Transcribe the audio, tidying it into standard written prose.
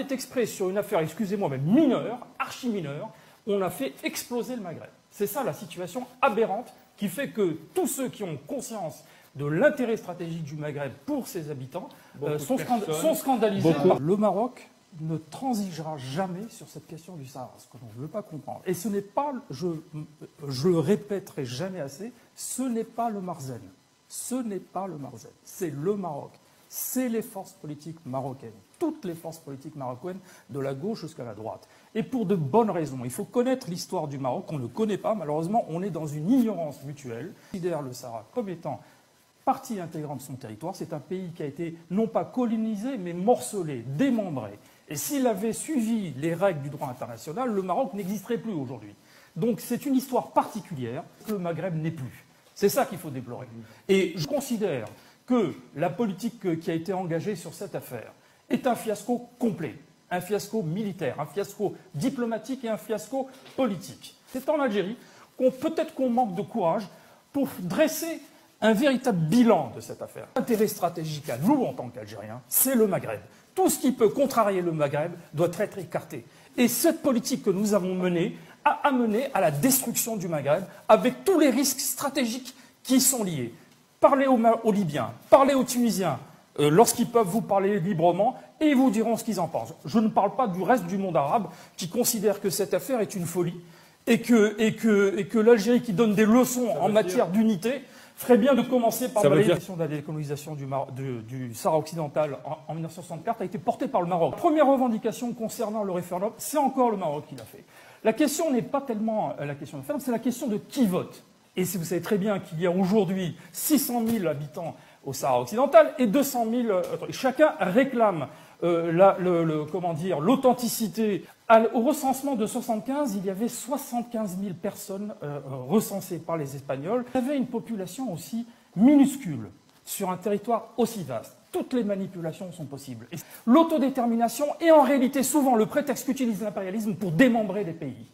fait exprès sur une affaire, excusez-moi, même mineure, archi mineure, on a fait exploser le Maghreb. C'est ça la situation aberrante qui fait que tous ceux qui ont conscience de l'intérêt stratégique du Maghreb pour ses habitants sont scandalisés. Le Maroc ne transigera jamais sur cette question du Sahara, ce que l'on ne veut pas comprendre. Et ce n'est pas, je le répéterai jamais assez, ce n'est pas le Marzen. Ce n'est pas le Marzen, c'est le Maroc. C'est les forces politiques marocaines, toutes les forces politiques marocaines, de la gauche jusqu'à la droite. Et pour de bonnes raisons. Il faut connaître l'histoire du Maroc, qu'on ne connaît pas. Malheureusement, on est dans une ignorance mutuelle. On considère le Sahara comme étant partie intégrante de son territoire. C'est un pays qui a été non pas colonisé, mais morcelé, démembré. Et s'il avait suivi les règles du droit international, le Maroc n'existerait plus aujourd'hui. Donc c'est une histoire particulière que le Maghreb n'est plus. C'est ça qu'il faut déplorer. Et je considère que la politique qui a été engagée sur cette affaire est un fiasco complet, un fiasco militaire, un fiasco diplomatique et un fiasco politique. C'est en Algérie peut-être qu'on manque de courage pour dresser un véritable bilan de cette affaire. L'intérêt stratégique à nous, en tant qu'Algériens, c'est le Maghreb. Tout ce qui peut contrarier le Maghreb doit être écarté. Et cette politique que nous avons menée a amené à la destruction du Maghreb, avec tous les risques stratégiques qui y sont liés. Parlez aux Libyens, parlez aux Tunisiens, lorsqu'ils peuvent vous parler librement, et ils vous diront ce qu'ils en pensent. Je ne parle pas du reste du monde arabe, qui considère que cette affaire est une folie, et que l'Algérie, qui donne des leçons en matière d'unité, ferait bien de commencer par la question de la décolonisation du Sahara occidental en 1964 a été portée par le Maroc. La première revendication concernant le référendum, c'est encore le Maroc qui l'a fait. La question n'est pas tellement la question de référendum, c'est la question de qui vote. Et vous savez très bien qu'il y a aujourd'hui 600 000 habitants au Sahara occidental et 200 000... chacun réclame l'authenticité. Au recensement de 1975, il y avait 75 000 personnes recensées par les Espagnols. Il y avait une population aussi minuscule sur un territoire aussi vaste. Toutes les manipulations sont possibles. L'autodétermination est en réalité souvent le prétexte qu'utilise l'impérialisme pour démembrer les pays.